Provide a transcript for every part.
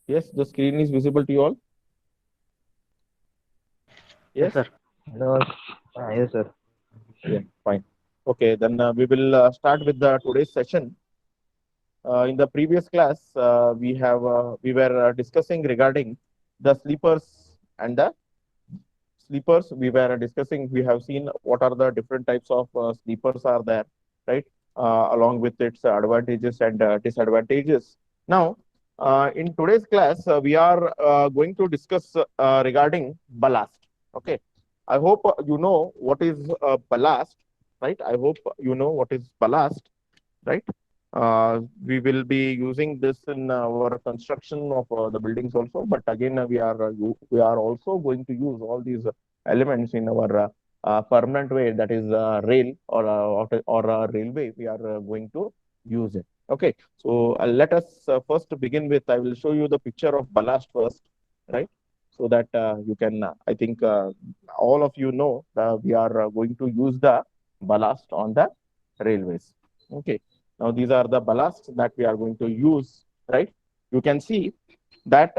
Yes, the screen is visible to you all. Yes, Yes. sir. No, yes, sir. Yeah, fine. Okay, then we will start with the today's session. In the previous class, we were discussing regarding the sleepers and the sleepers. We were discussing. We have seen what are the different types of sleepers are there, right? Along with its advantages and disadvantages. Now, in today's class, we are going to discuss regarding ballast. Okay, I hope you know what is ballast, right? I hope you know what is ballast, right? We will be using this in our construction of the buildings also, but again, we are also going to use all these elements in our permanent way, that is rail or railway. We are going to use it. Okay, so let us first begin with. I will show you the picture of ballast first, right? So that you can, I think, all of you know that we are going to use the ballast on the railways. Okay. Now, these are the ballasts that we are going to use, right? You can see that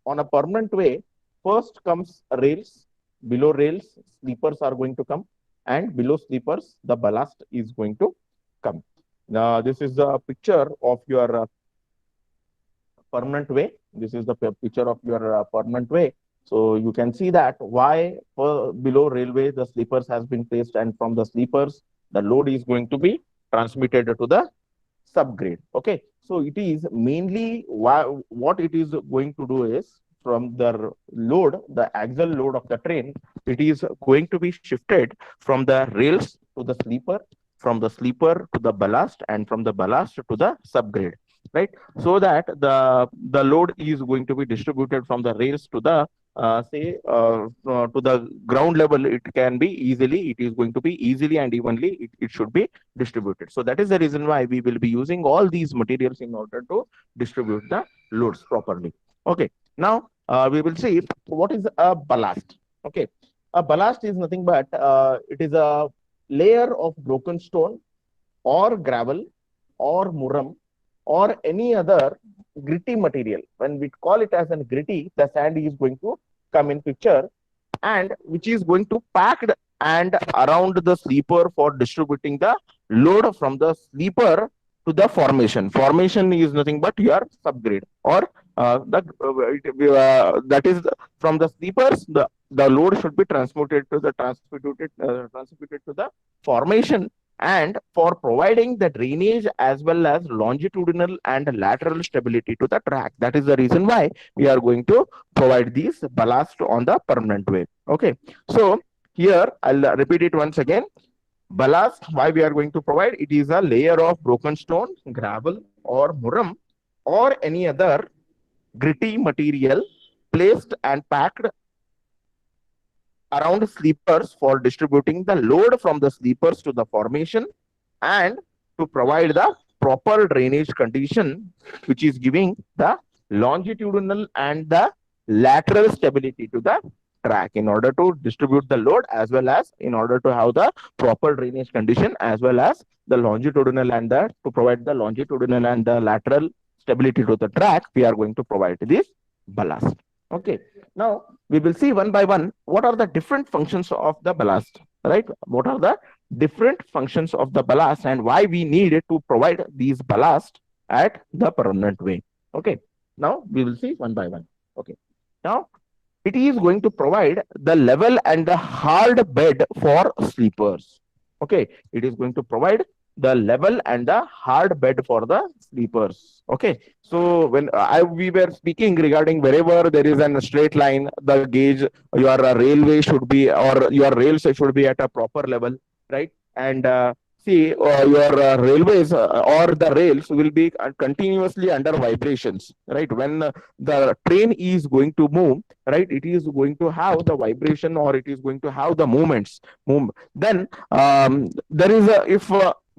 on a permanent way, first comes rails, below rails, sleepers are going to come, and below sleepers, the ballast is going to come. Now, this is the picture of your permanent way. This is the picture of your permanent way. So you can see that why below railway the sleepers has been placed, and from the sleepers the load is going to be transmitted to the subgrade. Okay, so it is mainly what it is going to do is from the load, the axial load of the train, it is going to be shifted from the rails to the sleeper, from the sleeper to the ballast, and from the ballast to the subgrade, right? So that the load is going to be distributed from the rails to the to the ground level. It can be easily, it is going to be easily and evenly, it should be distributed. So that is the reason why we will be using all these materials in order to distribute the loads properly. Okay, now we will see what is a ballast. Okay, a ballast is nothing but it is a layer of broken stone or gravel or muram or any other gritty material. When we call it as a gritty, the sand is going to come in picture, and which is going to packed and around the sleeper for distributing the load from the sleeper to the formation. Formation is nothing but your subgrade, or that is from the sleepers. The load should be transmitted to the formation, and for providing the drainage as well as longitudinal and lateral stability to the track. That is the reason why we are going to provide these ballast on the permanent way. Okay, so here I'll repeat it once again. Ballast, why we are going to provide, it is a layer of broken stone, gravel, or muram, or any other gritty material placed and packed around sleepers for distributing the load from the sleepers to the formation, and to provide the proper drainage condition, which is giving the longitudinal and the lateral stability to the track in order to distribute the load, as well as in order to have the proper drainage condition, as well as the longitudinal and the to provide the longitudinal and the lateral stability to the track. We are going to provide this ballast. Okay, now we will see one by one what are the different functions of the ballast, right? What are the different functions of the ballast and why we need to provide these ballast at the permanent way. Okay, now we will see one by one. Okay, now it is going to provide the level and the hard bed for sleepers. Okay, it is going to provide the level and the hard bed for the sleepers. Okay, so when we were speaking regarding wherever there is a straight line, the gauge, your railway should be, or your rails should be at a proper level, right? And see, your railways or the rails will be continuously under vibrations, right? When the train is going to move, right, it is going to have the vibration, or it is going to have the movements. Then there is a,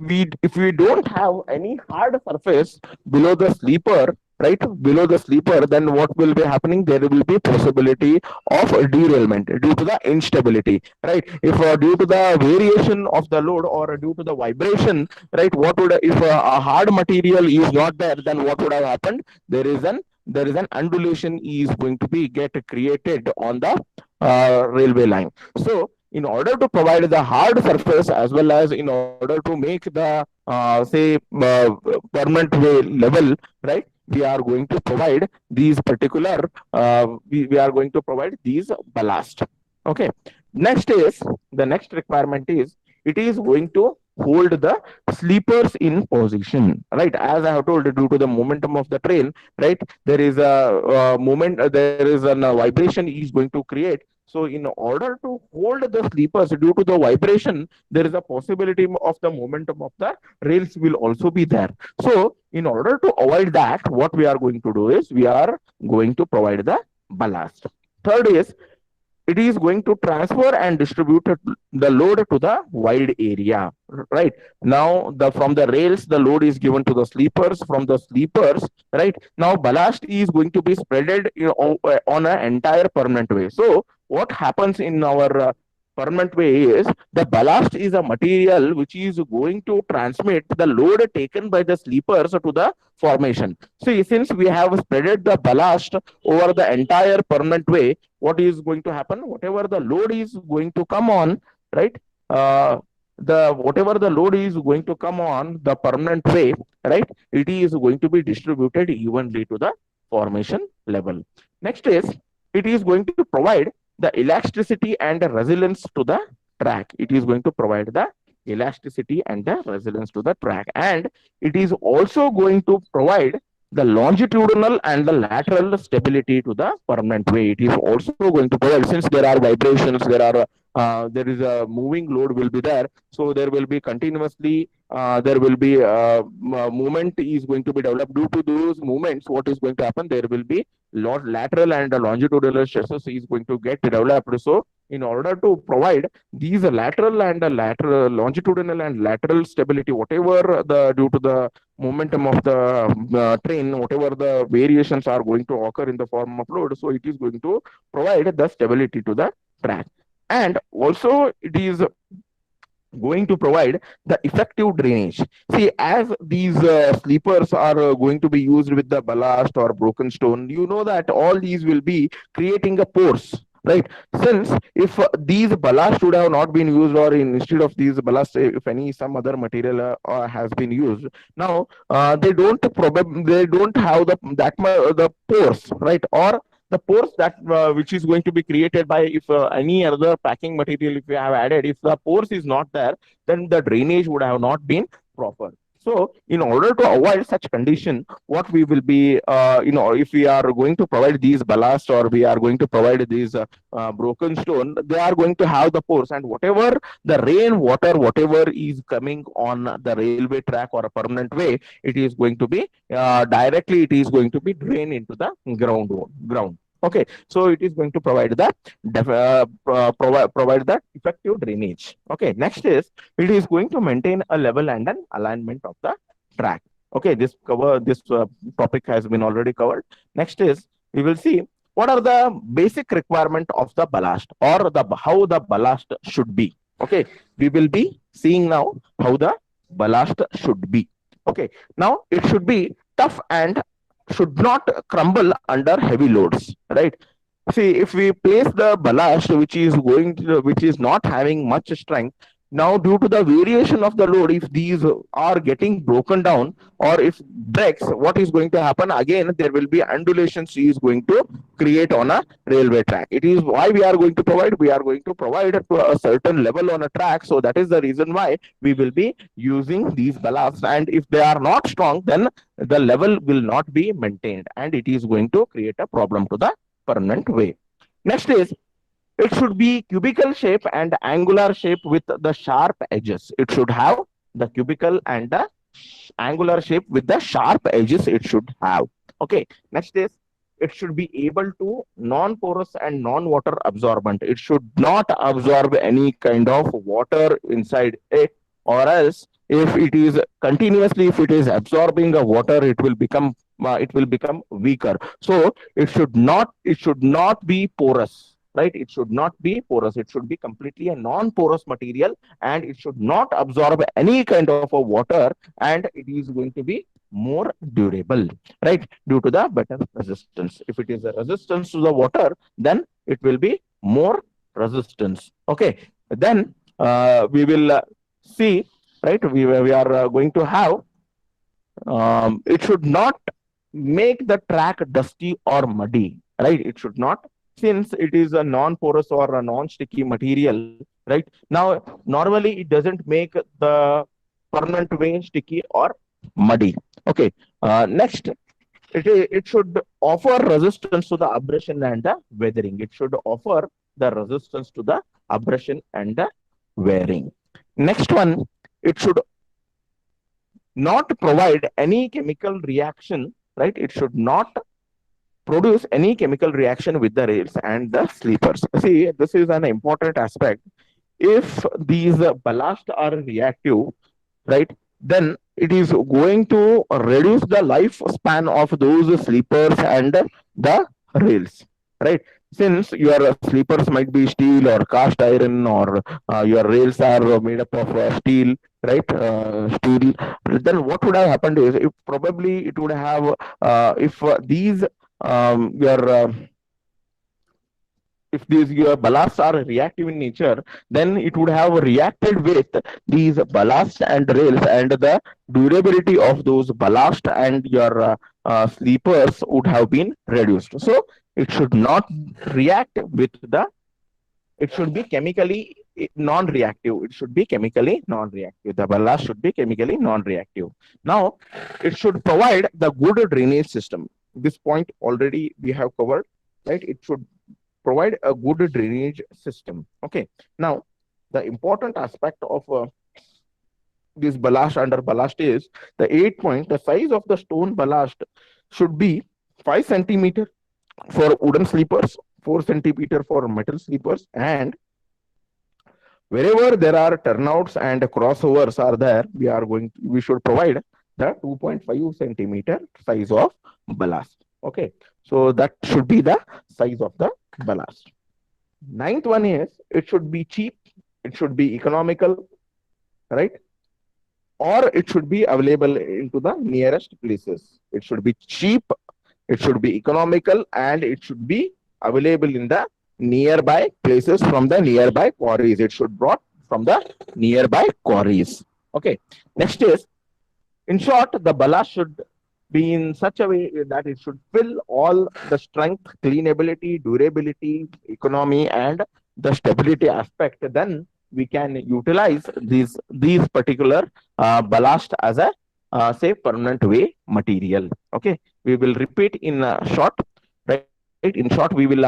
if we don't have any hard surface below the sleeper, right, below the sleeper, then what will be happening? There will be possibility of derailment due to the instability, right? If due to the variation of the load, or due to the vibration, right, what would, if a hard material is not there, then what would have happened? There is an there is an undulation is going to be get created on the railway line. So in order to provide the hard surface as well as in order to make the say permanent way level, right, we are going to provide these particular we are going to provide these ballast. Okay, next is the next requirement is it is going to hold the sleepers in position, right? As I have told, due to the momentum of the train, right, there is a moment, there is a vibration is going to create. So in order to hold the sleepers due to the vibration, there is a possibility of the momentum of the rails will also be there. So in order to avoid that, what we are going to do is we are going to provide the ballast. Third is it is going to transfer and distribute the load to the wide area, right? Now the from the rails the load is given to the sleepers, from the sleepers, right, now ballast is going to be spreaded, on an entire permanent way. So what happens in our permanent way is the ballast is a material which is going to transmit the load taken by the sleepers to the formation. See, since we have spreaded the ballast over the entire permanent way, what is going to happen? Whatever the load is going to come on, right? The whatever the load is going to come on the permanent way, right? It is going to be distributed evenly to the formation level. Next is it is going to provide the elasticity and the resilience to the track. It is going to provide the elasticity and the resilience to the track, and it is also going to provide the longitudinal and the lateral stability to the permanent way. It is also going to provide, since there are vibrations, there is a moving load will be there, so there will be continuously there will be movement is going to be developed. Due to those movements, what is going to happen, there will be lateral and longitudinal stresses is going to get developed. So in order to provide these lateral and lateral longitudinal and lateral stability, whatever the due to the momentum of the train, whatever the variations are going to occur in the form of load, so it is going to provide the stability to the track. And also it is going to provide the effective drainage. See, as these sleepers are going to be used with the ballast or broken stone, you know that all these will be creating a pores, right? Since if these ballast would have not been used, or instead of these ballast, if any some other material has been used, now they don't have the pores, right? Or the pores that which is going to be created by if any other packing material if you have added, if the pores is not there, then the drainage would have not been proper. So in order to avoid such condition, what we will be if we are going to provide these ballast or we are going to provide these broken stone, they are going to have the pores, and whatever the rain water whatever is coming on the railway track or a permanent way, it is going to be directly it is going to be drained into the ground. Okay, so it is going to provide the provide that effective drainage. Okay, next is it is going to maintain a level and an alignment of the track. Okay, this topic has been already covered. Next is we will see what are the basic requirement of the ballast, or the how the ballast should be. Okay, we will be seeing now how the ballast should be. Okay, now it should be tough and should not crumble under heavy loads, right? See, if we place the ballast which is not having much strength, now due to the variation of the load, if these are getting broken down or if breaks, what is going to happen again, there will be undulations is going to create on a railway track. It is why we are going to provide to a certain level on a track. So that is the reason why we will be using these ballasts, and if they are not strong, then the level will not be maintained and it is going to create a problem to the permanent way. Next is it should be cubical shape and angular shape with the sharp edges. It should have the cubical and the angular shape with the sharp edges it should have. Okay, next is it should be able to non-porous and non-water absorbent. It should not absorb any kind of water inside it, or else if it is continuously, if it is absorbing a water, it will become weaker. So it should not be porous, right? It should not be porous. It should be completely a non-porous material, and it should not absorb any kind of a water, and it is going to be more durable, right? Due to the better resistance. If it is a resistance to the water, then it will be more resistance. Okay. Then we will see, right? We are going to have, it should not make the track dusty or muddy, right? It should not, since it is a non-porous or a non-sticky material, right? Now, normally it doesn't make the permanent way sticky or muddy. Okay. Next, it should offer resistance to the abrasion and the weathering. It should offer the resistance to the abrasion and the wearing. Next one, it should not provide any chemical reaction, right? It should not produce any chemical reaction with the rails and the sleepers. See, this is an important aspect. If these ballast are reactive, right, then it is going to reduce the lifespan of those sleepers and the rails, right? Since your sleepers might be steel or cast iron, or your rails are made up of steel, right? Steel. Then what would have happened is, if probably it would have, if these your if these your ballasts are reactive in nature, then it would have reacted with these ballasts and rails, and the durability of those ballast and your sleepers would have been reduced. So it should not react with the, it should be chemically non-reactive. It should be chemically non-reactive. The ballast should be chemically non-reactive. Now, it should provide the good drainage system. This point already we have covered, right? It should provide a good drainage system. Okay. Now, the important aspect of this ballast under ballast is the 8 point. The size of the stone ballast should be 5 centimeter for wooden sleepers, 4 centimeter for metal sleepers, and wherever there are turnouts and crossovers are there, we should provide the 2.5 centimeter size of ballast. Okay. So that should be the size of the ballast. Ninth one is, it should be cheap, it should be economical, right? Or it should be available into the nearest places. It should be cheap, it should be economical, and it should be available in the nearby places from the nearby quarries. It should brought from the nearby quarries. Okay. Next is, in short, the ballast should be in such a way that it should fill all the strength, cleanability, durability, economy, and the stability aspect. Then we can utilize these particular ballast as a say permanent way material. Okay, we will repeat in short. Right, in short, we will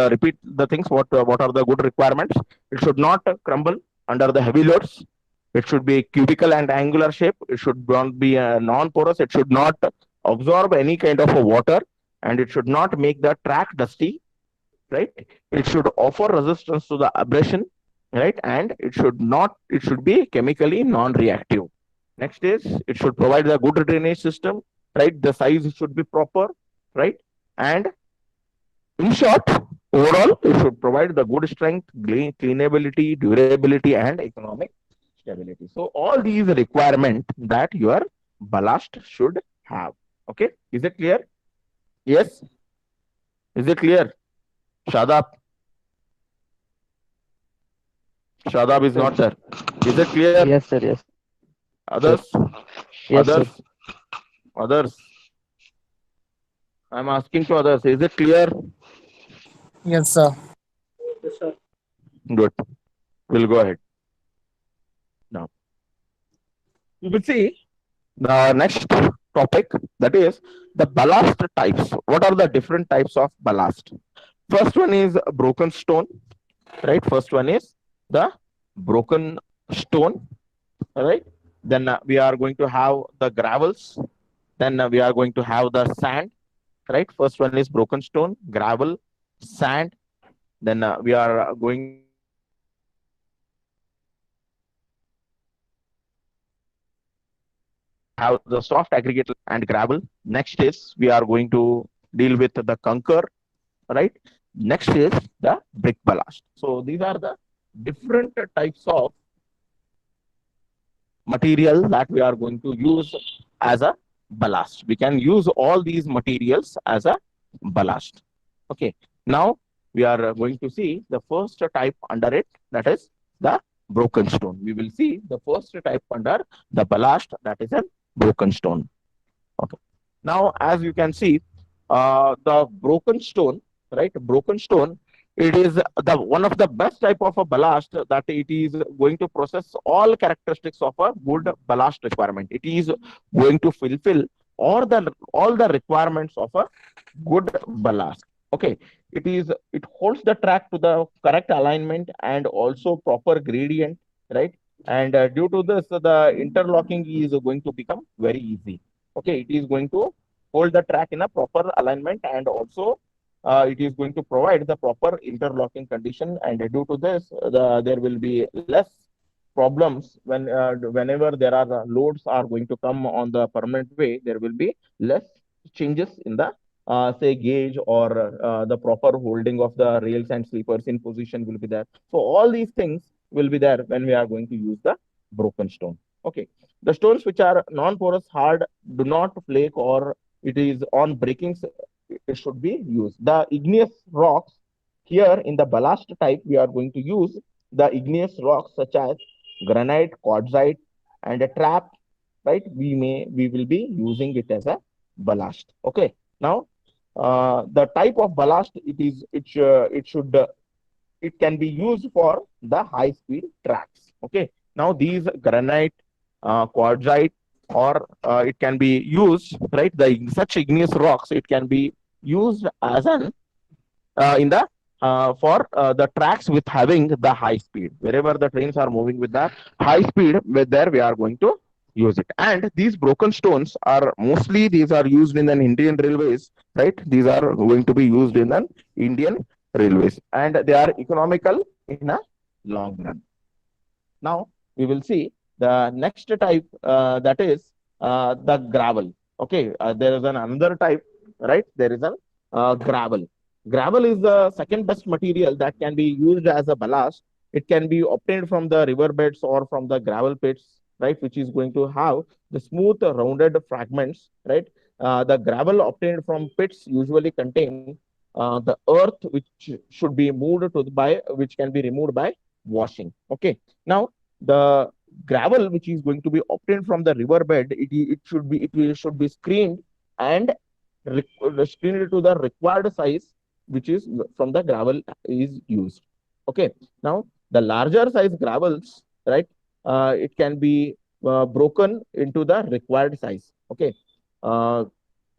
repeat the things. What are the good requirements? It should not crumble under the heavy loads. It should be cubical and angular shape. It should not be non-porous. It should not absorb any kind of a water, and it should not make the track dusty. Right. It should offer resistance to the abrasion. Right, and it should not. It should be chemically non-reactive. Next is, it should provide the good drainage system. Right. The size should be proper. Right, and in short, overall, it should provide the good strength, cleanability, durability, and economic stability. So all these requirements that your ballast should have. Okay, is it clear? Yes, is it clear? Shadab, Shadab is not there. Is it clear? Yes, sir. Yes. Others, Yes, sir. others, others. I'm asking to others. Is it clear? Yes, sir. Good. We'll go ahead now. We will see the next topic, that is the ballast types. What are the different types of ballast? First one is broken stone, right? First one is the broken stone, right? Then we are going to have the gravels. Then we are going to have the sand, right? First one is broken stone, gravel, sand. Then we are going have the soft aggregate and gravel. Next is, we are going to deal with the conker, right? Next is the brick ballast. So these are the different types of material that we are going to use as a ballast. We can use all these materials as a ballast. Okay. Now we are going to see the first type under it, that is the broken stone. We will see the first type under the ballast, that is a broken stone. Okay. Now, as you can see, the broken stone, right? Broken stone, it is the one of the best type of a ballast that it is going to process all characteristics of a good ballast requirement. It is going to fulfill all the requirements of a good ballast. Okay, it holds the track to the correct alignment and also proper gradient, right? And due to this, the interlocking is going to become very easy. Okay, it is going to hold the track in a proper alignment, and also it is going to provide the proper interlocking condition, and due to this there will be less problems whenever there are loads are going to come on the permanent way. There will be less changes in the say gauge, or the proper holding of the rails and sleepers in position will be there. So all these things will be there when we are going to use the broken stone. Okay, the stones which are non-porous, hard, do not flake, or it is on breaking, it should be used. The igneous rocks, here in the ballast type, we are going to use the igneous rocks such as granite, quartzite, and a trap, right? We will be using it as a ballast. Okay. Now, the type of ballast, it can be used for the high speed tracks. Okay. Now these granite, quartzite, or it can be used, right? The such igneous rocks, it can be used as an in the for the tracks with having the high speed. Wherever the trains are moving with the high speed, with there we are going to use it. And these broken stones are mostly, these are used in an Indian railways, right? These are going to be used in an Indian railways, and they are economical in a long run. Now we will see the next type, that is the gravel. Okay, there is another type, right? There is a gravel. Gravel is the second best material that can be used as a ballast. It can be obtained from the riverbeds or from the gravel pits, right? Which is going to have the smooth, rounded fragments, right? The gravel obtained from pits usually contain the earth, which should be moved to which can be removed by washing. Okay. Now, the gravel which is going to be obtained from the riverbed, it should be screened and screened to the required size, which is from the gravel is used. Okay. Now, the larger size gravels, right? It can be broken into the required size. Okay. Uh,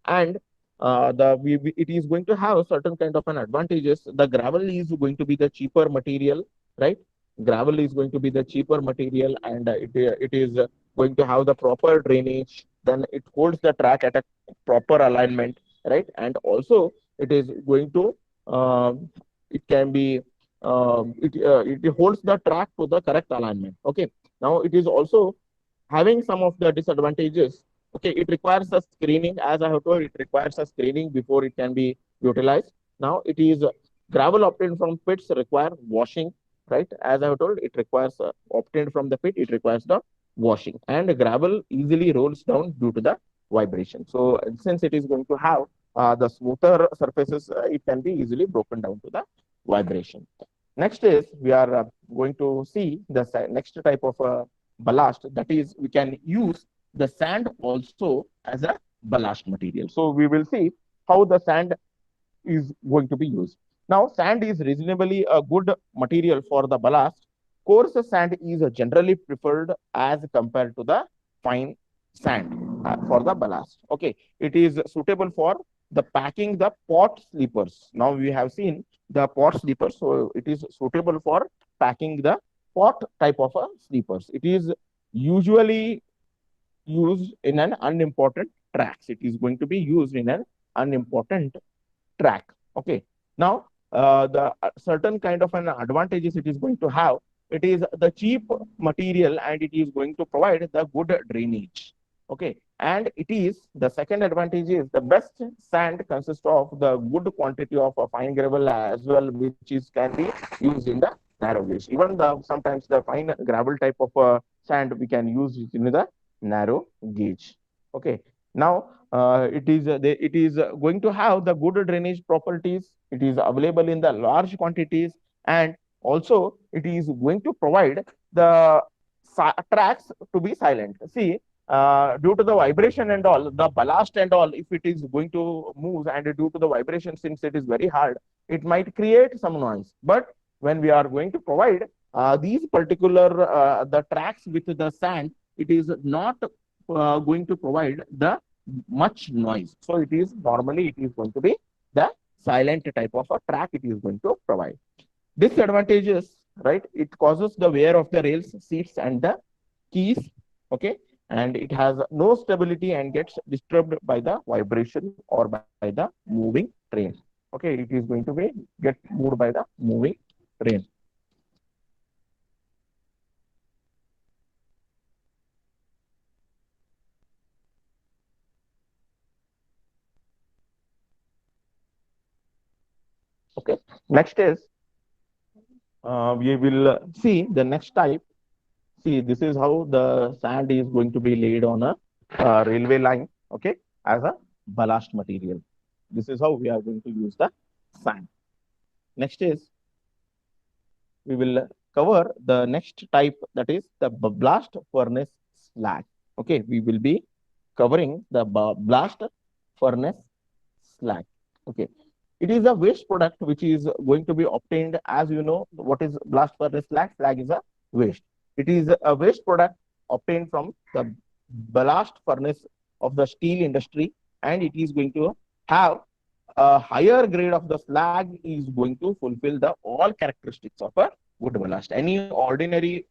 and it is going to have certain kind of an advantages. The gravel is going to be the cheaper material, right? Gravel is going to be the cheaper material, and it is going to have the proper drainage. Then it holds the track at a proper alignment, right? And also it is going to it can be it holds the track to the correct alignment. Okay. Now it is also having some of the disadvantages. Okay, it requires a screening. As I have told, it requires a screening before it can be utilized. Now, it is gravel obtained from pits require washing, right? As I have told, it requires obtained from the pit, it requires the washing, and gravel easily rolls down due to the vibration. So, since it is going to have the smoother surfaces, it can be easily broken down to the vibration. Next is we are going to see the next type of ballast, that is we can use the sand also as a ballast material. So we will see how the sand is going to be used. Now, sand is reasonably a good material for the ballast. Coarse sand is generally preferred as compared to the fine sand for the ballast. Okay, it is suitable for the packing the pot sleepers. Now we have seen the pot sleepers, so it is suitable for packing the pot type of a sleepers. It is usually used in an unimportant tracks. It is going to be used in an unimportant track. Okay. Now, the certain kind of an advantages it is going to have. It is the cheap material, and it is going to provide the good drainage. Okay. And it is the second advantage is the best sand consists of the good quantity of a fine gravel as well, which is can be used in the narrow gauge. Even the sometimes the fine gravel type of sand, we can use it in the narrow gauge. Okay. Now it is going to have the good drainage properties. It is available in the large quantities, and also it is going to provide the tracks to be silent. See, due to the vibration and all, the ballast and all, if it is going to move, and due to the vibration, since it is very hard, it might create some noise. But when we are going to provide these particular the tracks with the sand, it is not going to provide the much noise. So it is normally it is going to be the silent type of a track it is going to provide. Disadvantages, right? It causes the wear of the rails, seats, and the keys. Okay, and it has no stability and gets disturbed by the vibration or by the moving train. Okay, it is going to be get moved by the moving train. Okay, next is we will see the next type. See, this is how the sand is going to be laid on a railway line, okay, as a ballast material. This is how we are going to use the sand. Next is we will cover the next type, that is the blast furnace slag. Okay, we will be covering the blast furnace slag. Okay, it is a waste product which is going to be obtained. As you know, what is blast furnace slag? Slag is a waste. It is a waste product obtained from the blast furnace of the steel industry, and it is going to have a higher grade of the slag is going to fulfill the all characteristics of a good ballast. Any ordinary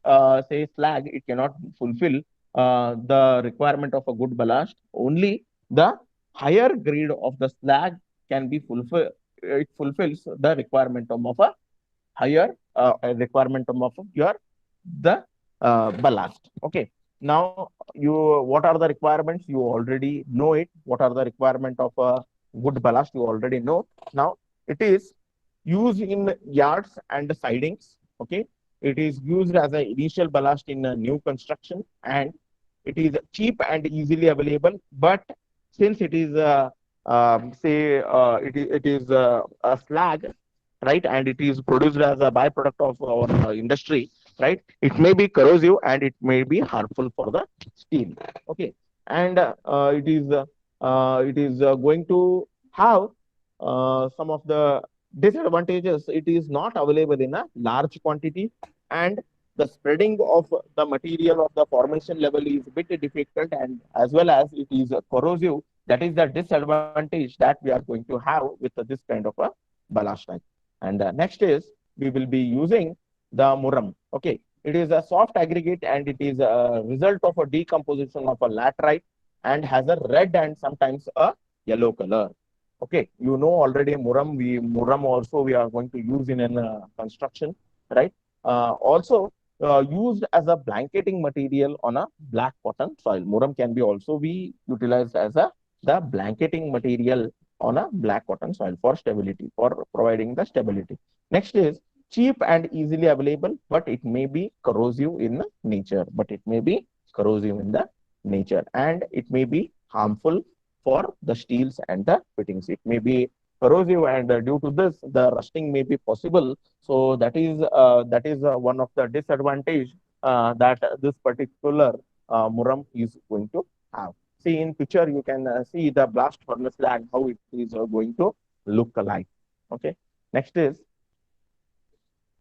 say slag, it cannot fulfill the requirement of a good ballast. Only the higher grade of the slag can be fulfilled. It fulfills the requirement of a higher requirement of your the ballast. Okay. Now, you what are the requirements? You already know it. What are the requirement of a good ballast? You already know. Now, it is used in yards and sidings. Okay. It is used as an initial ballast in a new construction, and it is cheap and easily available. But since it is say it is a slag, right, and it is produced as a byproduct of our industry, right, it may be corrosive and it may be harmful for the steel. Okay, and it is going to have some of the disadvantages. It is not available in a large quantity, and the spreading of the material of the formation level is a bit difficult, and as well as it is corrosive. That is the disadvantage that we are going to have with this kind of a ballast type. And next is we will be using the muram. Okay, it is a soft aggregate and it is a result of a decomposition of a laterite and has a red and sometimes a yellow color. Okay, you know already muram also we are going to use in an construction, right? Also used as a blanketing material on a black cotton soil. Muram can be also be utilized as a the blanketing material on a black cotton soil for stability, for providing the stability. Next is cheap and easily available, but it may be corrosive in nature. But it may be corrosive in the nature, and it may be harmful for the steels and the fittings. It may be corrosive, and due to this, the rusting may be possible. So that is one of the disadvantage that this particular muram is going to have. See in picture, you can see the blast furnace slag, how it is going to look alike. Okay. Next is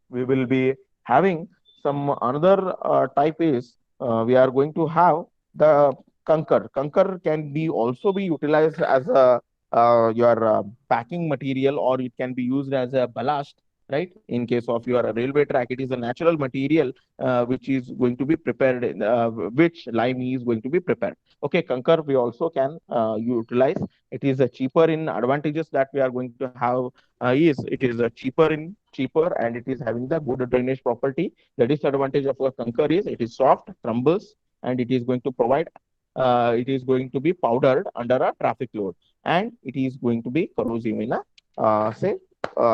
we will be having some another type is we are going to have the conker. Conker can be also be utilized as a your packing material, or it can be used as a ballast, right? In case of your railway track, it is a natural material which is going to be prepared, which lime is going to be prepared. Okay, conker we also can utilize. It is cheaper in advantages that we are going to have is it is cheaper and it is having the good drainage property. The disadvantage of a conker is it is soft, crumbles, and it is going to provide it is going to be powdered under a traffic load, and it is going to be corrosive in a say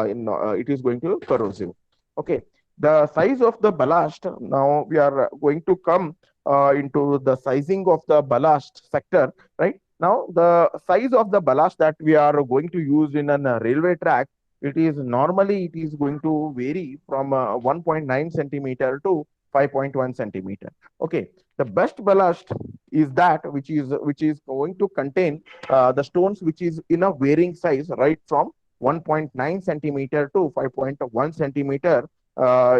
in it is going to corrosive. Okay. the size of the ballast. Now we are going to come into the sizing of the ballast sector, right? Now the size of the ballast that we are going to use in a railway track, it is going to vary from 1.9 centimeter to 5.1 centimeter. Okay, the best ballast is that which is going to contain the stones which is in a varying size, right from 1.9 centimeter to 5.1 centimeter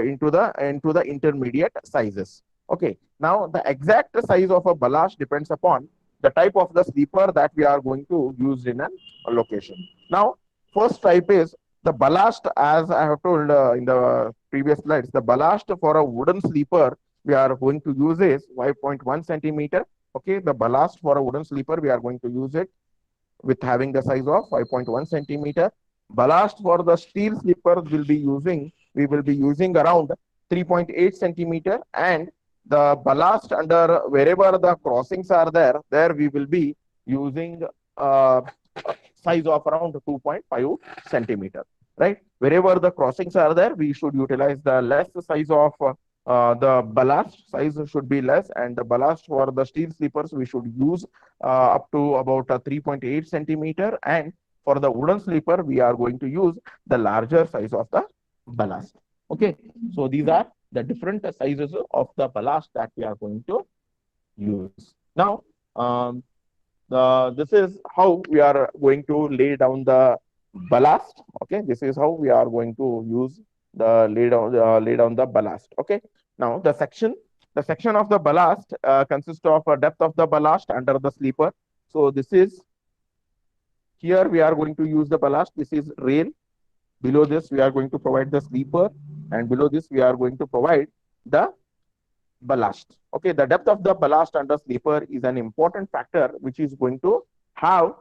into the intermediate sizes. Okay, now the exact size of a ballast depends upon the type of the sleeper that we are going to use in a location. Now, first type is the ballast. As I have told in the previous slides, the ballast for a wooden sleeper we are going to use is 5.1 centimeter. Okay, the ballast for a wooden sleeper we are going to use it with having the size of 5.1 centimeter. Ballast for the steel sleepers we will be using around 3.8 centimeter, and the ballast under wherever the crossings are there we will be using uh, size of around 2.5 centimeter, right? Wherever the crossings are there, we should utilize the less size of the ballast size should be less, and the ballast for the steel sleepers we should use up to about 3.8 centimeter, and for the wooden sleeper we are going to use the larger size of the ballast. Okay, so these are the different sizes of the ballast that we are going to use. Now, this is how we are going to lay down the ballast. Okay, this is how we are going to use the lay down the ballast. Okay, now the section of the ballast consists of a depth of the ballast under the sleeper. So this is here we are going to use the ballast. This is rail. Below this we are going to provide the sleeper, and below this we are going to provide the ballast. Okay, the depth of the ballast under sleeper is an important factor which is going to have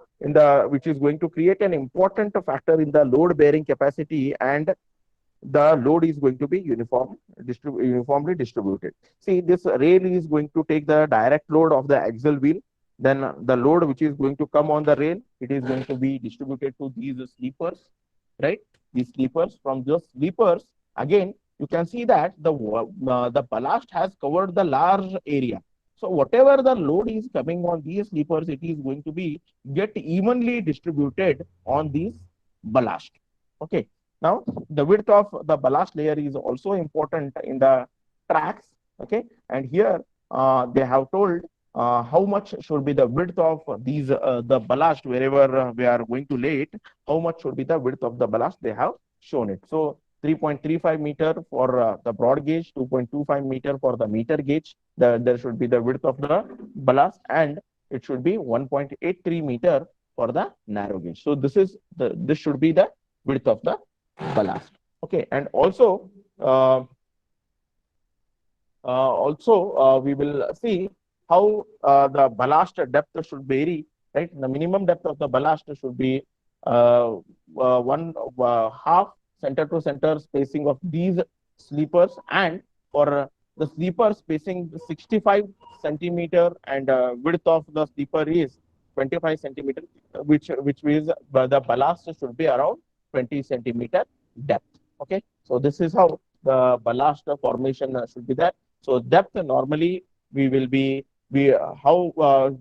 which is going to create an important factor in the load bearing capacity, and the load is going to be uniformly distributed. See, this rail is going to take the direct load of the axle wheel. Then the load which is going to come on the rail, it is going to be distributed to these sleepers, right? These sleepers. From those sleepers, again, you can see that the ballast has covered the large area. So whatever the load is coming on these sleepers, it is going to be get evenly distributed on these ballast. Okay. Now, the width of the ballast layer is also important in the tracks. Okay, and here they have told how much should be the width of these the ballast wherever we are going to lay it. How much should be the width of the ballast? They have shown it. So 3.35 meter for the broad gauge, 2.25 meter for the meter gauge. There should be the width of the ballast, and it should be 1.83 meter for the narrow gauge. So this should be the width of the ballast. Okay, and also we will see how the ballast depth should vary. Right, the minimum depth of the ballast should be one half center to center spacing of these sleepers, and for the sleeper spacing 65 centimeter, and width of the sleeper is 25 centimeter, which means the ballast should be around 20 centimeter depth. Okay, so this is how the ballast formation should be there. So depth normally we will be we how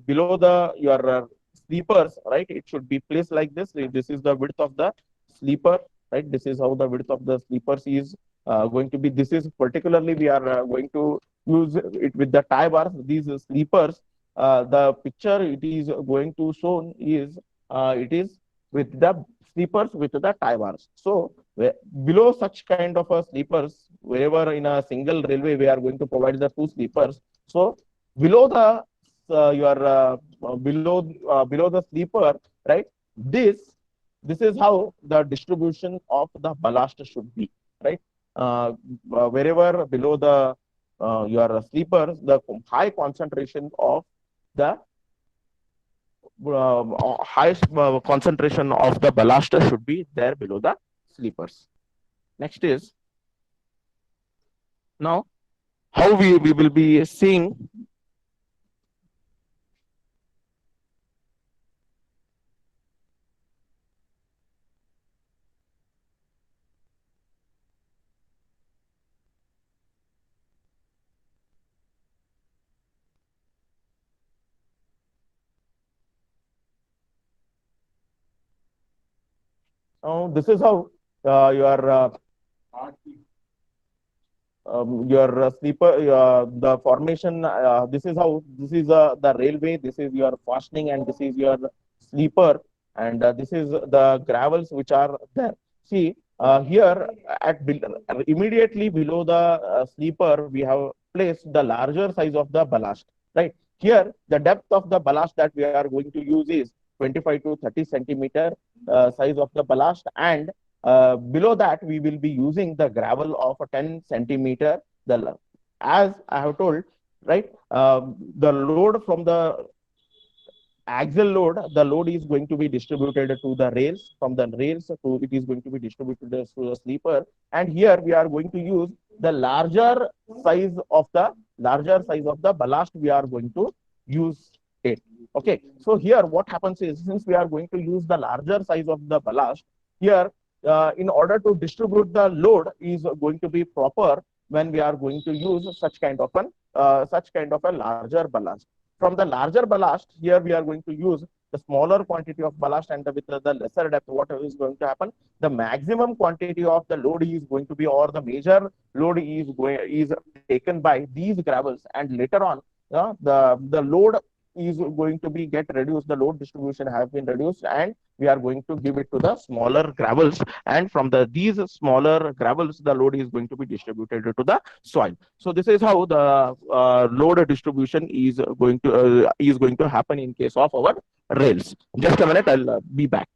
below the your sleepers, right? It should be placed like this. This is the width of the sleeper, right? This is how the width of the sleepers is going to be. This is particularly we are going to use it with the tie bars. These sleepers, the picture it is going to show is it is with the sleepers with the tie bars. So below such kind of a sleepers, wherever in a single railway we are going to provide the two sleepers. So below the your below the sleeper, right? This is how the distribution of the ballast should be, right? Wherever below the your sleepers, the high concentration of the highest concentration of the ballast should be there below the sleepers. Next is now how we will be seeing Now, this is how your sleeper, the formation. This is how, this is the railway. This is your fastening, and this is your sleeper, and this is the gravels which are there. See, here immediately below the sleeper, we have placed the larger size of the ballast. Right here, the depth of the ballast that we are going to use is 25 to 30 centimeter size of the ballast, and below that, we will be using the gravel of a 10 centimeter. As I have told, right, the load from the axial load, the load is going to be distributed to the rails. From the rails to it is going to be distributed to the sleeper. And here we are going to use the larger size of the ballast. We are going to use it. Okay. So here what happens is, since we are going to use the larger size of the ballast, here in order to distribute the load is going to be proper when we are going to use such kind of a larger ballast. From the larger ballast, here we are going to use the smaller quantity of ballast, and with the lesser depth, what is going to happen? The maximum quantity of the load is going to be, or the major load is taken by these gravels, and later on, the load is going to be get reduced. The load distribution has been reduced, and we are going to give it to the smaller gravels. And from these smaller gravels, the load is going to be distributed to the soil. So this is how the load distribution is going to happen in case of our rails. Just a minute, I'll be back.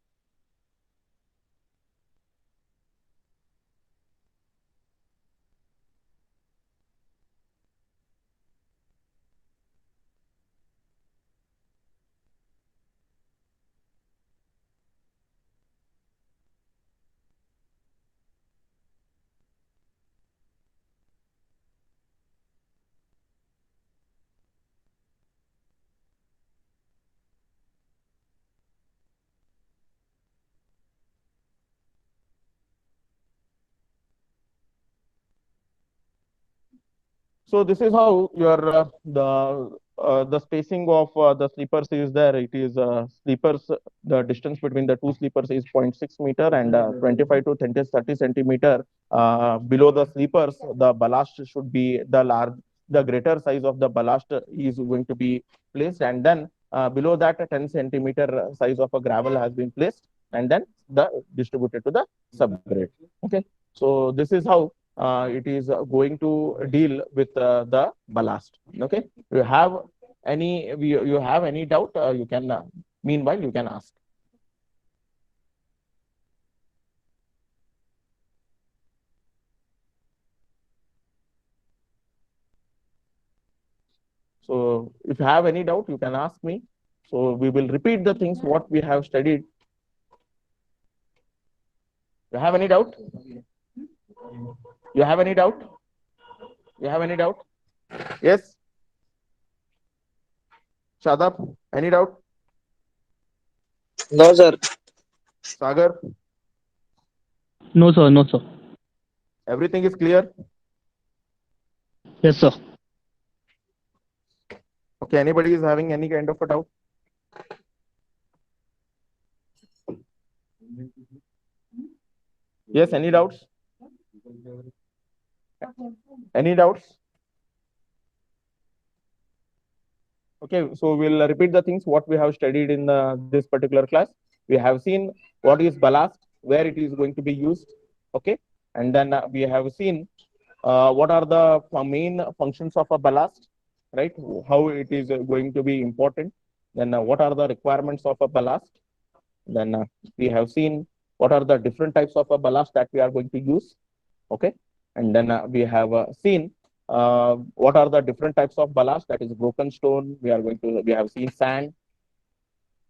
So this is how your the spacing of the sleepers is there. It is sleepers. The distance between the two sleepers is 0.6 meter, and 25 to 30 centimeter below the sleepers. The ballast should be the greater size of the ballast is going to be placed, and then below that, a 10 centimeter size of a gravel has been placed, and then the distributed to the subgrade. Okay, so this is how it is going to deal with the ballast. Okay, you have any doubt? You can meanwhile you can ask. So if you have any doubt, you can ask me. So we will repeat the things what we have studied. You have any doubt? You have any doubt? You have any doubt? Yes. Shadab, any doubt? No, sir. Sagar, No, sir. No, sir. everything is clear? Yes, sir. Okay, anybody is having any kind of a doubt? Yes, any doubts? Any doubts? Okay, so we'll repeat the things what we have studied in this particular class. We have seen what is ballast, where it is going to be used. Okay, and then we have seen what are the main functions of a ballast, right? How it is going to be important. Then what are the requirements of a ballast? Then we have seen what are the different types of a ballast that we are going to use. Okay, and then we have seen what are the different types of ballast, that is broken stone. We have seen sand,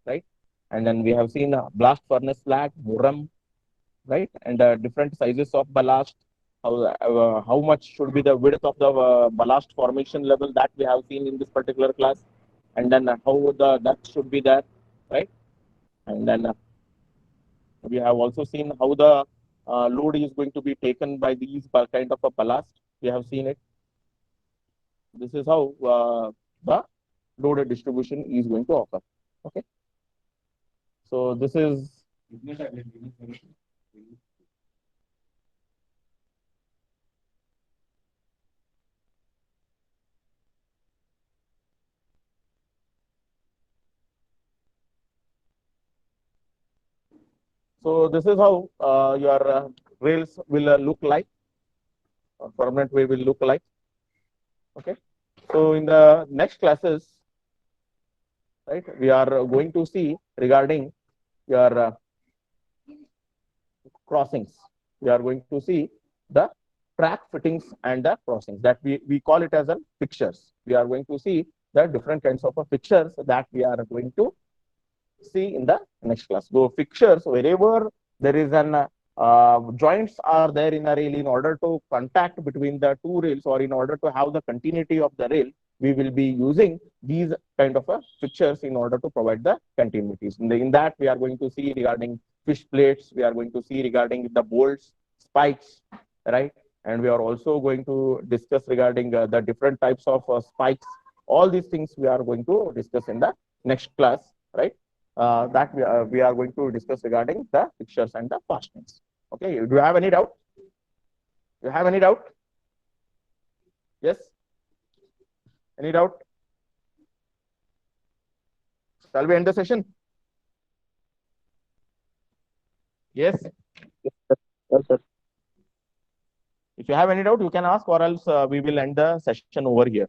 right? And then we have seen blast furnace slag, muram, right? And different sizes of ballast. How much should be the width of the ballast formation level, that we have seen in this particular class. And then how the depth should be there, right? And then we have also seen how the load is going to be taken by these kind of a ballast. We have seen it. This is how the load distribution is going to occur. Okay. So this is So this is how your rails will look like, permanent way will look like. Okay. So in the next classes, right, we are going to see regarding your crossings. We are going to see the track fittings and the crossings that we call it as a fixtures. We are going to see the different kinds of fixtures that we are going to see in the next class. So fixtures, wherever there is an joints are there in a rail, in order to contact between the two rails or in order to have the continuity of the rail, we will be using these kind of fixtures in order to provide the continuities. In that, we are going to see regarding fish plates, we are going to see regarding the bolts, spikes, right? And we are also going to discuss regarding the different types of spikes. All these things we are going to discuss in the next class, right? That we are going to discuss regarding the fixtures and the fastenings. Okay, do you have any doubt? You have any doubt? Yes? Any doubt? Shall we end the session? Yes? Yes, sir. If you have any doubt, you can ask, or else we will end the session over here.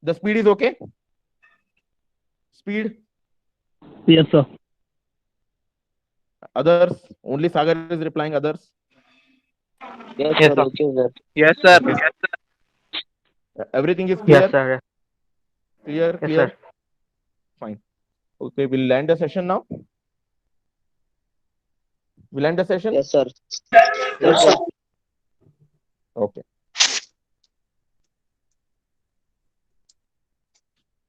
The speed is okay? Speed? Yes, sir. Others? Only Sagar is replying, others? Yes, Yes, sir. sir. Okay, sir. Yes, sir. Everything is clear? Yes, sir. Clear? Yes, Clear? sir. Fine. Okay, we'll end the session now. We'll end the session? Yes, sir. Yes, sir. Okay.